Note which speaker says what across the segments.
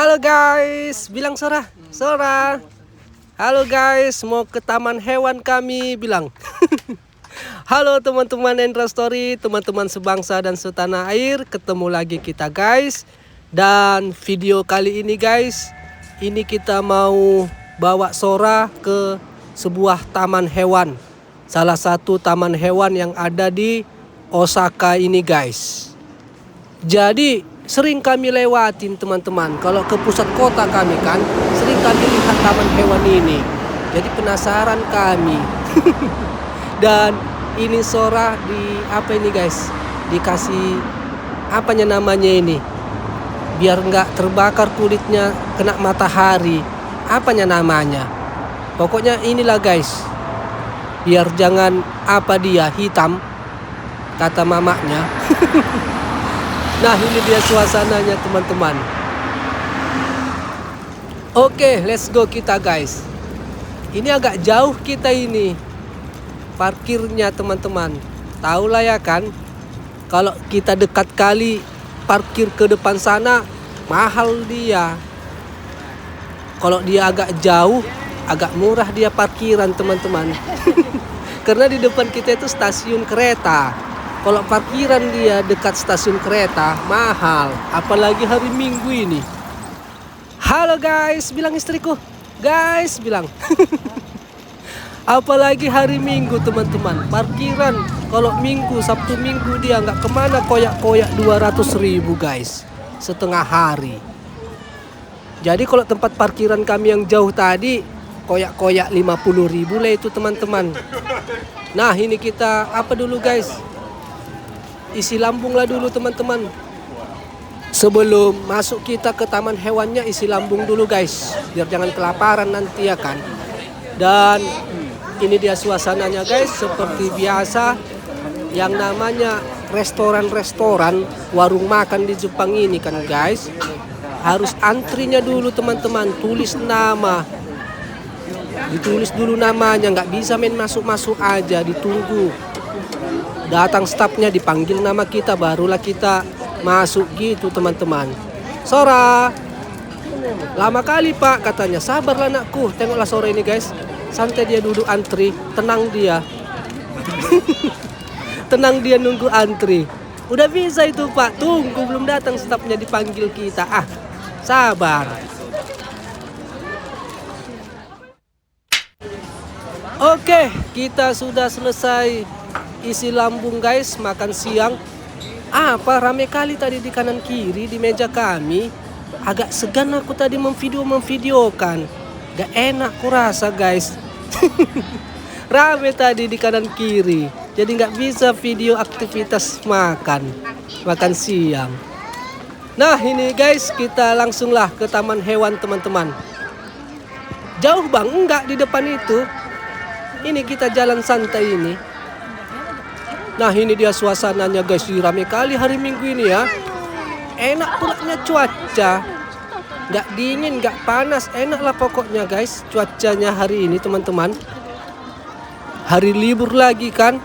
Speaker 1: Halo guys, bilang Sora, Sora. Halo guys, mau ke taman hewan kami bilang. Halo teman-teman Endra Story, teman-teman sebangsa dan setanah air, ketemu lagi kita guys. Dan video kali ini guys, ini kita mau bawa Sora ke sebuah taman hewan. Salah satu taman hewan yang ada di Osaka ini guys. Jadi sering kami lewatin teman-teman. Kalau ke pusat kota kami kan sering kami lihat taman hewan ini. Jadi penasaran kami. Dan ini Sora di apa ini guys? Dikasih apanya namanya ini? Biar nggak terbakar kulitnya kena matahari. Apanya namanya? Pokoknya inilah guys. Biar jangan apa dia hitam kata mamanya. Nah ini dia suasananya teman-teman. Oke, let's go kita guys. Ini agak jauh kita ini parkirnya teman-teman. Tahu lah ya kan, kalau kita dekat kali parkir ke depan sana mahal dia. Kalau dia agak jauh agak murah dia parkiran teman-teman. Karena di depan kita itu stasiun kereta. Kalau parkiran dia dekat stasiun kereta mahal, apalagi hari Minggu ini. Halo guys, bilang istriku. Guys, bilang. Apalagi hari Minggu teman-teman. Parkiran kalau Minggu, Sabtu Minggu dia nggak kemana koyak-koyak 200.000 guys. Setengah hari. Jadi kalau tempat parkiran kami yang jauh tadi koyak-koyak 50.000 lah itu teman-teman. Nah ini kita apa dulu guys? Isi lambung lah dulu teman-teman. Sebelum masuk kita ke taman hewannya isi lambung dulu guys. Biar jangan kelaparan nanti ya kan. Dan ini dia suasananya guys. Seperti biasa yang namanya restoran-restoran, warung makan di Jepang ini kan guys. Harus antrinya dulu teman-teman. Tulis nama. Ditulis dulu namanya. Nggak bisa main masuk-masuk aja. Ditunggu. Datang stafnya dipanggil nama kita barulah kita masuk gitu teman-teman. Sora, lama kali pak katanya. Sabarlah anakku, tengoklah Sora ini guys. Santai dia duduk antri, tenang dia. Tenang dia nunggu antri. Udah bisa itu pak, tunggu belum datang stafnya dipanggil kita. Sabar. Oke, kita sudah selesai isi lambung guys, makan siang. Apa rame kali tadi di kanan kiri di meja kami. Agak segan aku tadi memvideokan. Gak enak kurasa guys. Rame tadi di kanan kiri. Jadi gak bisa video aktivitas makan siang. Nah ini guys, kita langsunglah ke taman hewan teman-teman. Jauh bang? Enggak, di depan itu. Ini kita jalan santai ini. Nah ini dia suasananya guys, rame kali hari Minggu ini ya. Enak pulaknya cuaca. Gak dingin, gak panas, enak lah pokoknya guys cuacanya hari ini teman-teman. Hari libur lagi kan.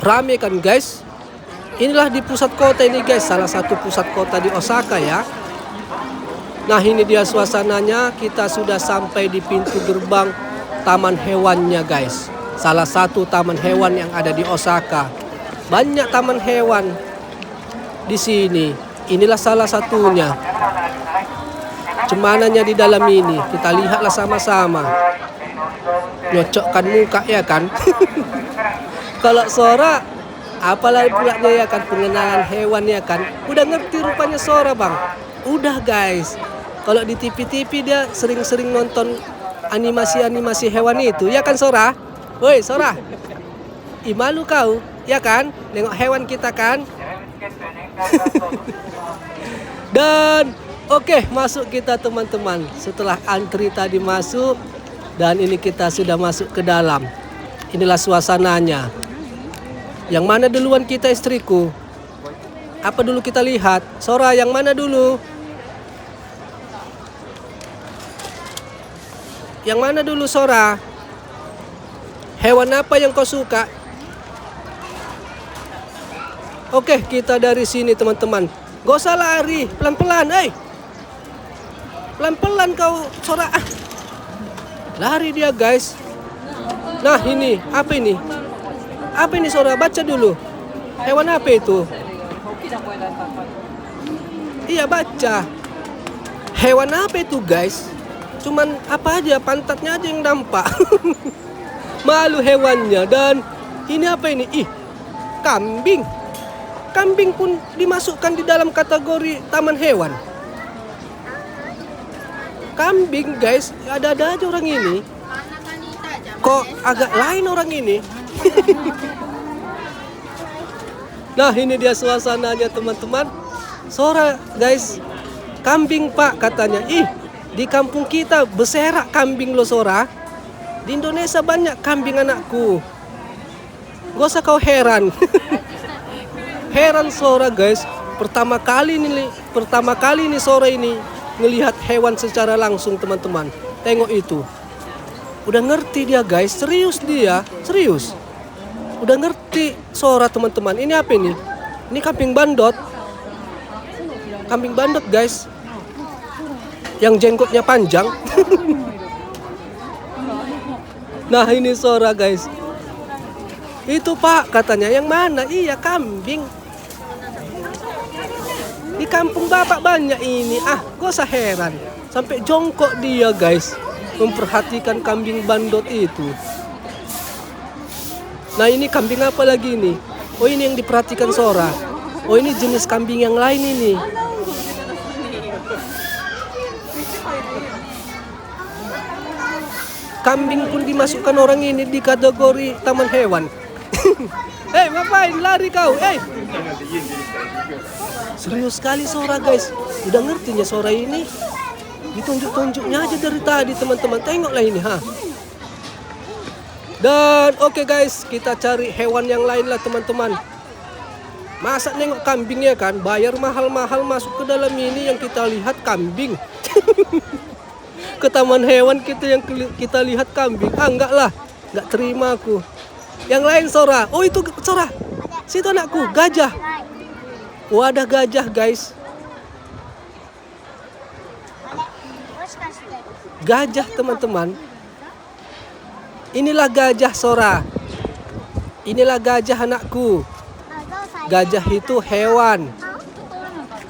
Speaker 1: Rame kan guys. Inilah di pusat kota ini guys, salah satu pusat kota di Osaka ya. Nah ini dia suasananya, kita sudah sampai di pintu gerbang taman hewannya guys. Salah satu taman hewan yang ada di Osaka. Banyak taman hewan di sini. Inilah salah satunya. Cumananya di dalam ini. Kita lihatlah sama-sama. Nyocokkan muka ya kan. Kalau Sora apalagi pulaknya ya kan, pengenalan hewan ya kan. Udah ngerti rupanya Sora bang. Udah guys. Kalau di TV-TV dia sering-sering nonton animasi-animasi hewan itu, ya kan Sora? Woi Sora, malu kau, ya kan? Nengok hewan kita kan? Dan oke, masuk kita teman-teman. Setelah antri tadi masuk, dan ini kita sudah masuk ke dalam. Inilah suasananya. Yang mana duluan kita istriku? Apa dulu kita lihat? Sora yang mana dulu? Yang mana dulu Sora? Hewan apa yang kau suka? Oke, kita dari sini teman-teman. Gak usah lari, pelan-pelan, pelan-pelan kau Sora. Lari dia guys. Nah ini, apa ini? Apa ini Sora? Baca dulu. Hewan apa itu? Iya baca. Hewan apa itu guys? Cuman apa aja, pantatnya aja yang nampak. Malu hewannya. Dan ini apa ini? Ih, kambing. Kambing pun dimasukkan di dalam kategori taman hewan. Kambing guys, ada-ada aja orang ini. Kok agak lain orang ini? Nah ini dia suasananya teman-teman. Sora guys, kambing pak katanya. Ih, di kampung kita beserak kambing lo Sora. Di Indonesia banyak kambing anakku. Gak usah kau heran. Heran Sora guys. Pertama kali nih Sora ini ngelihat hewan secara langsung teman-teman. Tengok itu. Udah ngerti dia guys, serius dia, serius. Udah ngerti Sora teman-teman. Ini apa ini? Ini kambing bandot. Kambing bandot guys. Yang jenggotnya panjang. Nah ini Sora guys. Itu pak katanya, yang mana? Iya kambing. Di kampung bapak banyak ini. Gak usah heran. Sampai jongkok dia guys, memperhatikan kambing bandot itu. Nah ini kambing apa lagi nih? Oh ini yang diperhatikan Sora. Oh ini jenis kambing yang lain ini. Kambing pun dimasukkan orang ini di kategori taman hewan. Hei, ngapain lari kau? Serius sekali Sora guys. Udah ngertinya Sora ini. Ditunjuk-tunjuknya aja dari tadi teman-teman. Tengoklah ini Dan oke guys, kita cari hewan yang lain lah teman-teman. Masa nengok kambing ya kan, bayar mahal-mahal masuk ke dalam ini, yang kita lihat kambing. Ke taman hewan kita lihat kambing. Enggak lah, enggak terima aku. Yang lain Sora. Oh itu Sora. Situ anakku, gajah. Oh ada gajah guys. Gajah teman-teman. Inilah gajah Sora. Inilah gajah anakku. Gajah itu hewan.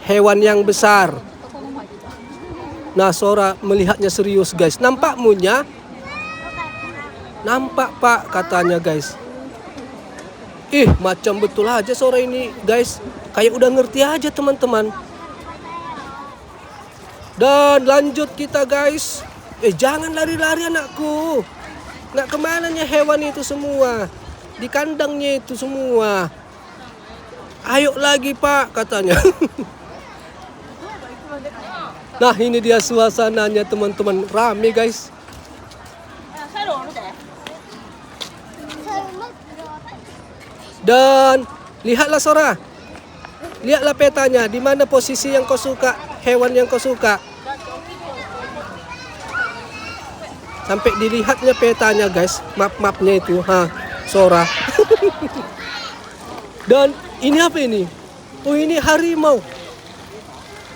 Speaker 1: Hewan yang besar. Nah Sora melihatnya serius guys. Nampak munya? Nampak pak katanya guys. Ih macam betul aja Sora ini guys. Kayak udah ngerti aja teman-teman. Dan lanjut kita guys. Jangan lari-lari anakku. Nggak kemananya hewan itu semua. Di kandangnya itu semua. Ayo lagi pak katanya. Nah ini dia suasananya teman-teman. Rame guys. Dan lihatlah Sora. Lihatlah petanya. Di mana posisi yang kau suka, hewan yang kau suka. Sampai dilihatnya petanya guys, map-mapnya itu, Sora. Dan ini apa ini? Oh ini harimau.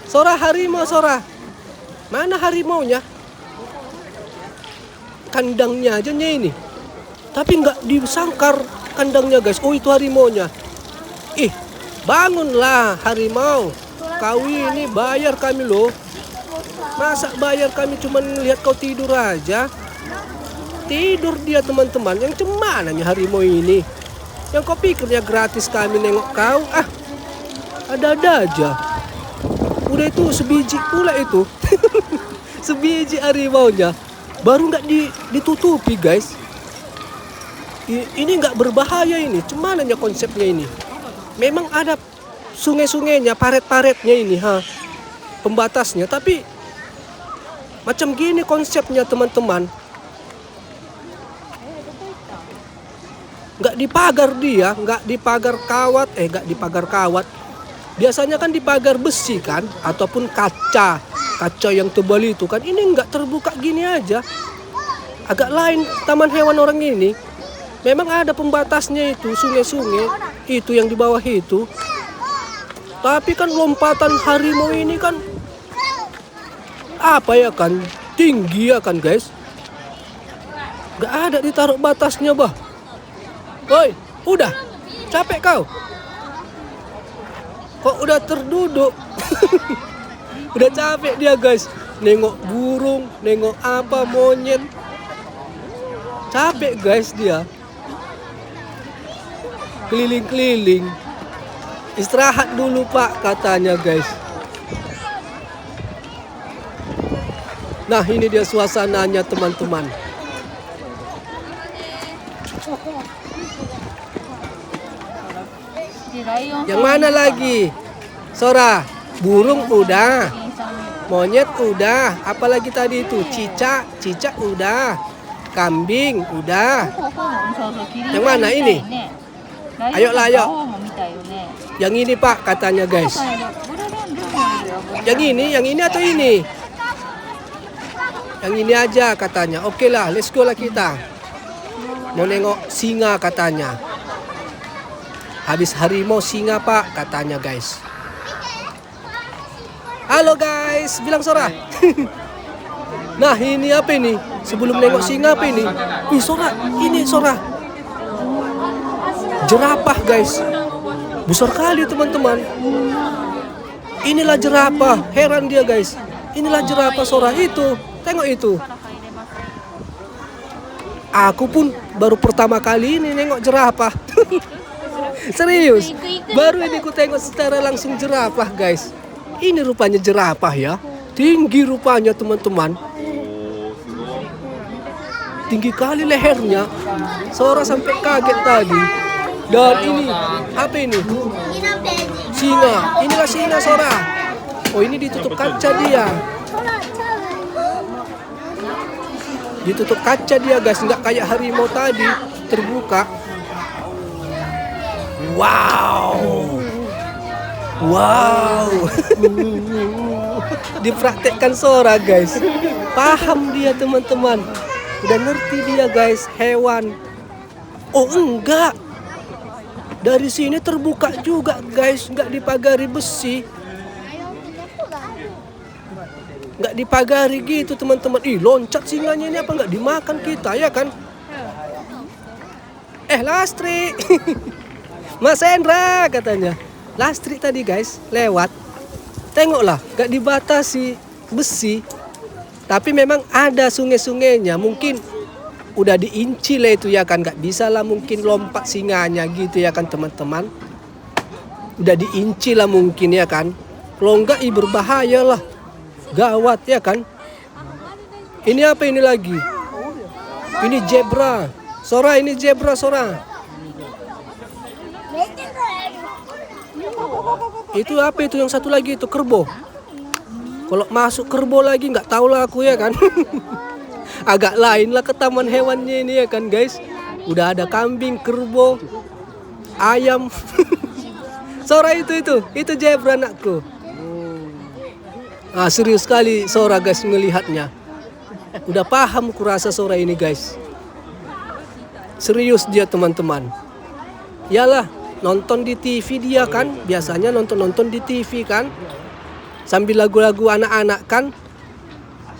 Speaker 1: Sora, harimau Sora. Mana harimaunya? Kandangnya aja ini. Tapi nggak disangkar kandangnya guys. Oh itu harimaunya. Ih, bangunlah harimau. Kau ini bayar kami loh. Masa bayar kami cuma lihat kau tidur aja? Tidur dia teman-teman. Yang cemananya harimau ini? Yang kau pikirnya gratis kami nengok kau? Ada-ada aja. Udah itu sebiji pula itu. Sebiji harimaunya. Baru nggak ditutupi guys. Ini nggak berbahaya ini. Cumananya konsepnya ini. Memang ada sungai-sungainya, paret-paretnya ini, pembatasnya. Tapi macam gini konsepnya teman-teman. Nggak dipagar dia, nggak dipagar kawat, nggak dipagar kawat. Biasanya kan dipagar besi kan, ataupun kaca yang tebal itu kan. Ini nggak terbuka gini aja. Agak lain taman hewan orang ini. Memang ada pembatasnya itu, sungai-sungai itu yang di bawah itu. Tapi kan lompatan harimau ini kan apa ya kan, tinggi ya kan guys. Gak ada ditaruh batasnya bah. Woi, udah capek kau? Kok udah terduduk? Udah capek dia guys. Nengok burung, nengok apa, monyet. Capek guys dia. Keliling-keliling. Istirahat dulu pak katanya guys. Nah ini dia suasananya teman-teman. Yang mana lagi? Sora, burung udah, monyet udah, apalagi tadi itu cicak udah, kambing udah. Yang mana ini? Ayolah ayo. Yang ini pak katanya guys. Yang ini atau ini? Yang ini aja katanya. Oke lah, let's go lah kita. Mau nengok singa katanya. Habis harimau singa pak katanya guys. Halo guys, bilang Sora. Nah ini apa ini? Sebelum nengok singa apa ini? Ih Sora, ini Sora. Jerapah guys. Besar kali teman-teman. Inilah jerapah. Heran dia guys. Inilah jerapah Sora itu. Tengok itu. Aku pun baru pertama kali ini nengok jerapah. Serius. Baru ini ku tengok secara langsung jerapah guys. Ini rupanya jerapah ya. Tinggi rupanya teman-teman. Tinggi kali lehernya. Sora sampai kaget tadi. Dan ini apa ini? Singa. Inilah singa Sora. Oh ini ditutup kaca dia. Ditutup kaca dia guys. Nggak kayak harimau tadi terbuka. Wow. Wow. Dipraktekkan Sora guys. Paham dia teman-teman. Udah ngerti dia guys, hewan. Oh enggak. Dari sini terbuka juga guys, nggak dipagari besi. Nggak dipagari gitu teman-teman. Ih loncat singanya ini apa nggak dimakan kita ya kan? Lastri. Mas Hendra katanya. Lastri tadi guys lewat. Tengoklah, nggak dibatasi besi. Tapi memang ada sungai-sungainya. Mungkin udah diinci lah itu ya kan. Nggak bisa lah mungkin lompat singanya gitu ya kan teman-teman. Udah diinci lah mungkin ya kan. Kalau nggak berbahaya lah. Gawat ya kan. Ini apa ini lagi? Ini zebra. Sora ini zebra Sora. Itu apa itu yang satu lagi itu kerbau. Kalau masuk kerbau lagi nggak tahu lah aku ya kan. Agak lain lah ke taman hewannya ini ya kan guys. Udah ada kambing, kerbau, ayam. Sora itu zebra anakku. Ah serius sekali Sora guys melihatnya. Udah paham kurasa Sora ini guys. Serius dia teman-teman. Yalah. Nonton di TV dia kan, biasanya nonton di TV kan, sambil lagu-lagu anak-anak kan,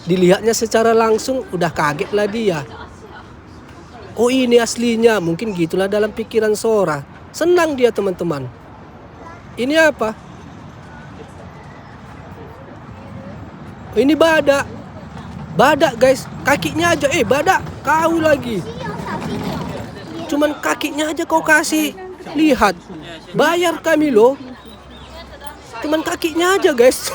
Speaker 1: dilihatnya secara langsung udah kaget lah dia. Oh ini aslinya, mungkin gitulah dalam pikiran Sora. Senang dia teman-teman. Ini apa? Ini badak. Badak guys, kakinya aja, badak, kau lagi. Cuman kakinya aja kau kasih. Lihat, bayar kami loh. Cuman kakinya aja guys.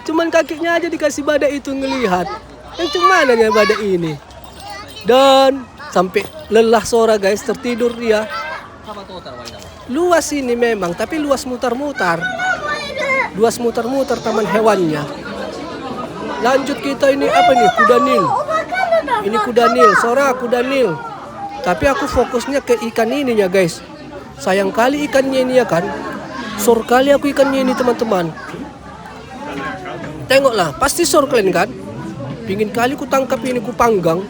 Speaker 1: Cuman kakinya aja dikasih badak itu ngelihat. Yang cuman ya badak ini. Dan sampai lelah Sora guys, tertidur dia. Luas ini memang, tapi luas mutar-mutar. Luas mutar-mutar taman hewannya. Lanjut kita ini apa nih? Kuda Nil. Ini kuda Nil, Sora kuda Nil. Tapi aku fokusnya ke ikan ininya guys. Sayang kali ikannya ini ya kan. Sor kali aku ikannya ini teman-teman. Tengoklah, pasti sor kalian kan. Pingin kali ku tangkap ini, ku panggang.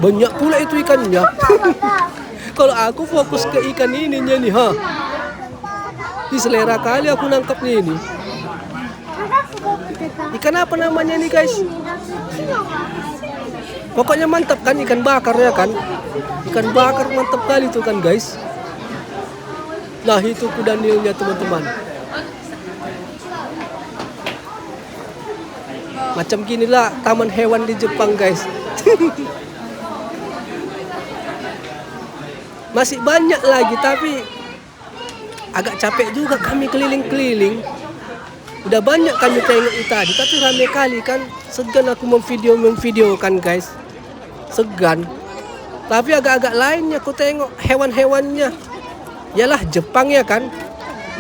Speaker 1: Banyak pula itu ikannya. Kalau aku fokus ke ikan ininya nih, ha. Di selera kali aku nangkapnya ini. Ikan apa namanya nih guys? Pokoknya mantap kan, ikan bakar ya kan? Ikan bakar mantap kali tuh kan guys. Nah itu kuda nilnya teman-teman. Macam ginilah taman hewan di Jepang guys. Masih banyak lagi tapi agak capek juga kami keliling-keliling. Udah banyak kami tengok itu tadi, tapi rame kali kan. Segan aku memvideo kan guys. Segan. Tapi agak-agak lainnya aku tengok hewan-hewannya. Yalah Jepang ya kan.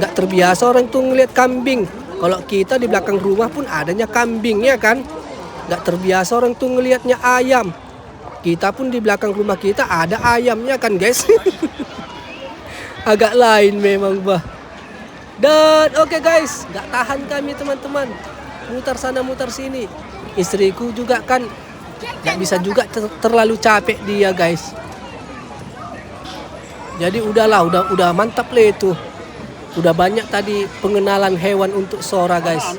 Speaker 1: Nggak terbiasa orang tuh ngeliat kambing. Kalau kita di belakang rumah pun adanya kambing ya kan. Nggak terbiasa orang tuh ngeliatnya ayam. Kita pun di belakang rumah kita ada ayamnya kan guys. Agak lain memang bah. Dan oke guys, nggak tahan kami teman-teman. Mutar sana mutar sini. Istriku juga kan nggak bisa juga terlalu capek dia guys. Jadi udahlah, udah mantap lah itu. Udah banyak tadi pengenalan hewan untuk Sora guys.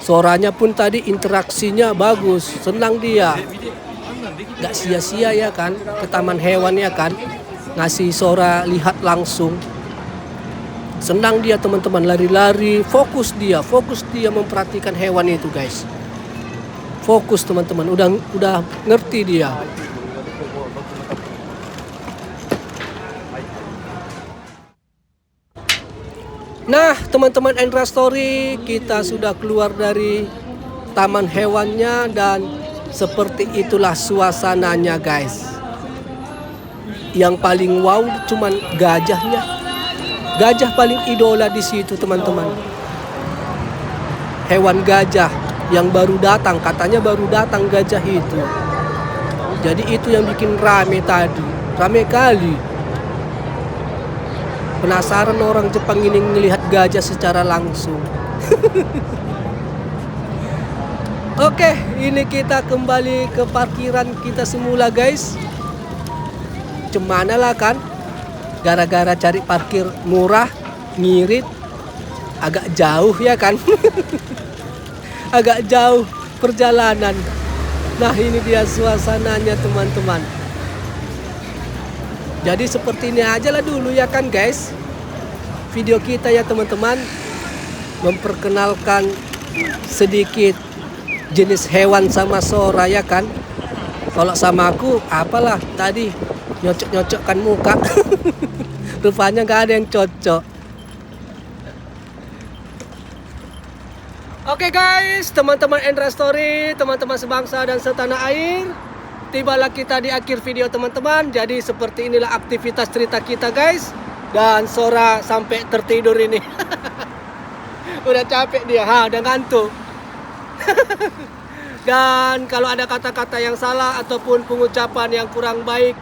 Speaker 1: Soranya pun tadi interaksinya bagus, senang dia. Gak sia-sia ya kan ke taman hewan ya kan. Ngasih Sora lihat langsung. Senang dia teman-teman, lari-lari, fokus dia memperhatikan hewan itu guys. Fokus teman-teman, udah ngerti dia. Nah teman-teman Endra Story, kita sudah keluar dari taman hewannya dan seperti itulah suasananya guys. Yang paling wow cuman gajahnya. Gajah paling idola di situ teman-teman. Hewan gajah yang baru datang, katanya baru datang gajah itu. Jadi itu yang bikin rame tadi, rame kali. Penasaran orang Jepang ini melihat gajah secara langsung. Oke, ini kita kembali ke parkiran kita semula guys. Cemana lah kan? Gara-gara cari parkir murah, ngirit, agak jauh ya kan? Agak jauh perjalanan. Nah ini dia suasananya teman-teman. Jadi seperti ini aja lah dulu ya kan guys. Video kita ya teman-teman. Memperkenalkan sedikit jenis hewan sama Sora ya kan. Kalau sama aku apalah tadi nyocok-nyocokkan muka. Rupanya nggak ada yang cocok. Oke guys, teman-teman Endra Story, teman-teman sebangsa dan setanah air, tibalah kita di akhir video teman-teman. Jadi seperti inilah aktivitas cerita kita guys. Dan Sora sampai tertidur ini. Udah capek dia, udah ngantuk. Dan kalau ada kata-kata yang salah ataupun pengucapan yang kurang baik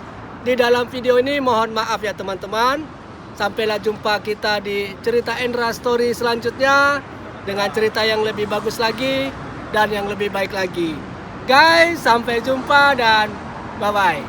Speaker 1: di dalam video ini, mohon maaf ya teman-teman. Sampailah jumpa kita di cerita Endra Story selanjutnya dengan cerita yang lebih bagus lagi dan yang lebih baik lagi. Guys, sampai jumpa dan bye-bye.